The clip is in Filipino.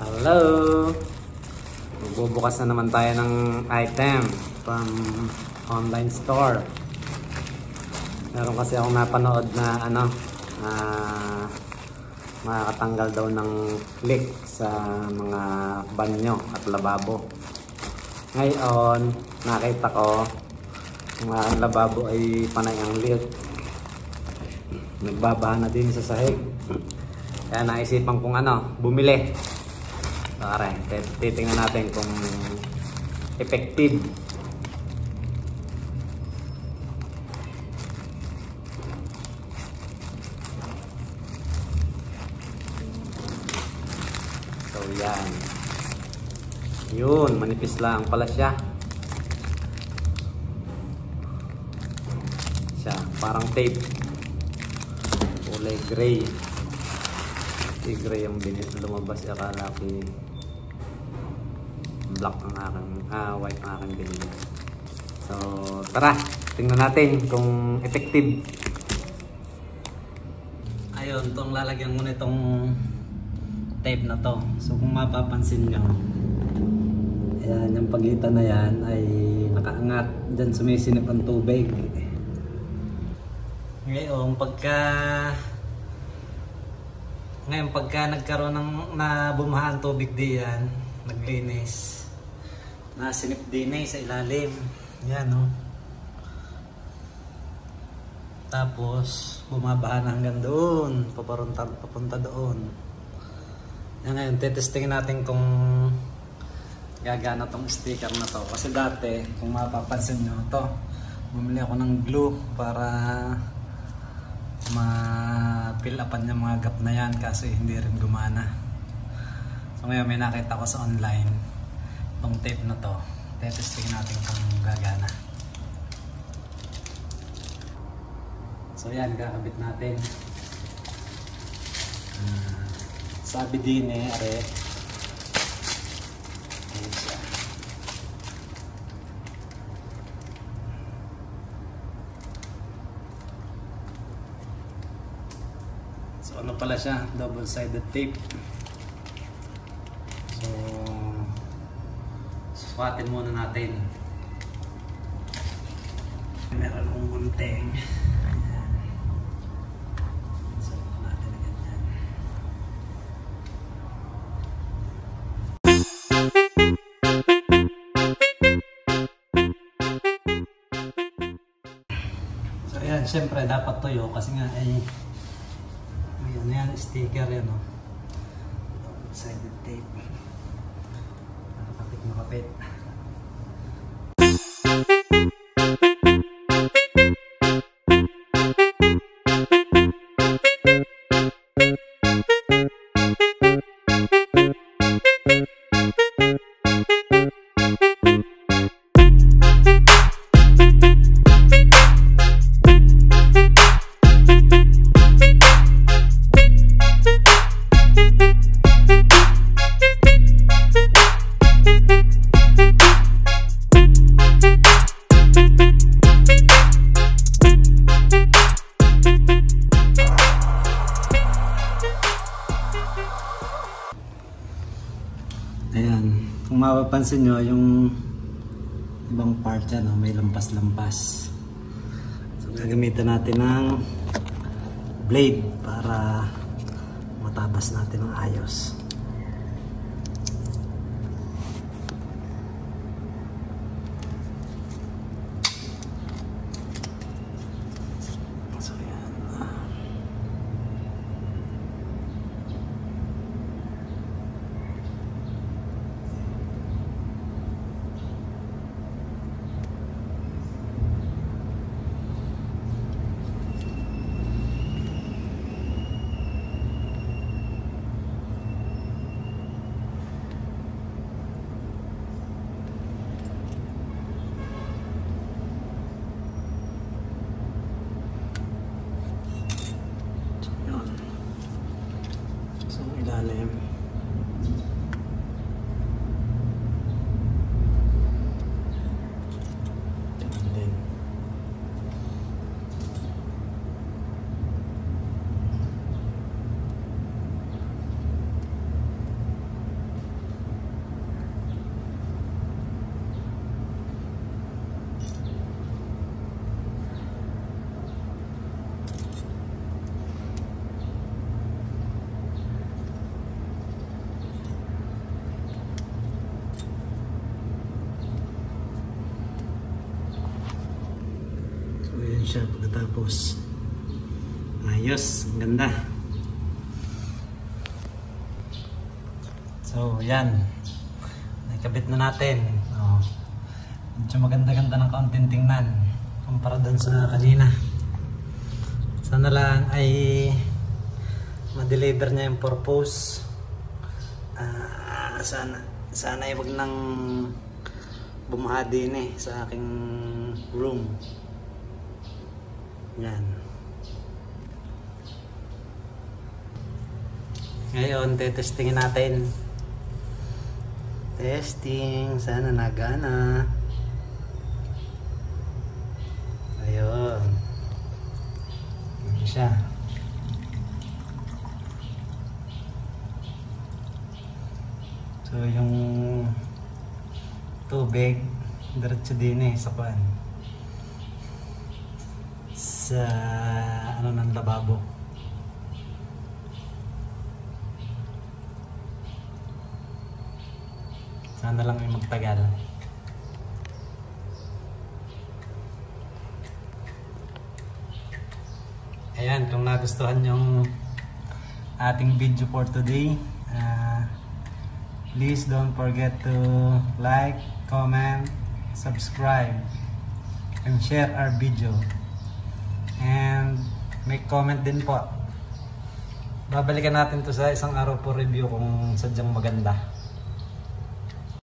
Hello! Magbubukas na naman tayo ng item from online store. Meron kasi akong napanood na makakatanggal daw ng click sa mga banyo at lababo. Ngayon, nakita ko yung aking lababo ay panay ang leak. Nagbabaha na din sa sahig. Kaya naisipan kong bumili. Okay, titingnan natin kung effective. So yan. Yun, manipis lang pala siya. Parang tape. Kulay gray. Gray yung lumabas. Akala ko black ang aking, white ang aking binili. So, tara, tingnan natin kung effective. Ayun, itong lalagyan mo nitong tape na to. So, kung mapapansin nyo, ayan, yung pagitan na yan ay nakaangat. Diyan sumisinip ang tubig. Ngayon, pagka nagkaroon ng bumaha ang tubig diyan, naglinis, nasinip din sa ilalim. Yan, no? Tapos bumabaha na hanggang doon, papunta doon. Yan, ngayon tetestingin natin kung gagana tong sticker na to. Kasi dati, kung mapapansin nyo to, bumili ako ng glue para ma-fill upan yung mga gap na yan, kasi hindi rin gumana. So ngayon may nakita ko sa online itong tape na to. Tetesting natin kung gagana. So yan, kakabit natin. Sabi din are. Ayan siya. So ano pala siya? Double-sided tape. So sukatin muna natin. Meron akong gunting. Ayan. So natin ganyan. So ayan, syempre dapat tuyo kasi nga ay yan, sticker yan, no? Double-sided tape. Makapit. Ayan, kung mapapansin nyo, yung ibang part yan, may lampas-lampas. So gagamitan natin ng blade para matabas natin ng ayos. Ilalim. pagkatapos. Ayos, ang ganda. So yan, nakabit na natin. Medyo maganda-ganda ng kaunting tingnan kumpara dun sa kanina. Sana lang ay ma-deliver niya yung purpose. Sana ay wag nang bumaha din sa aking room. Yan. Ngayon, testingin natin. Testing, sana nagana. Ayun. Yan siya. So yung tubig diretso din sa pan. Sa ano ng lababo. Sana lang may magtagal. Ayan, kung nagustuhan yung ating video for today, please don't forget to like, comment, subscribe, and share our video. And make comment din po. Babalikan natin to sa isang araw po review kung sadyang maganda.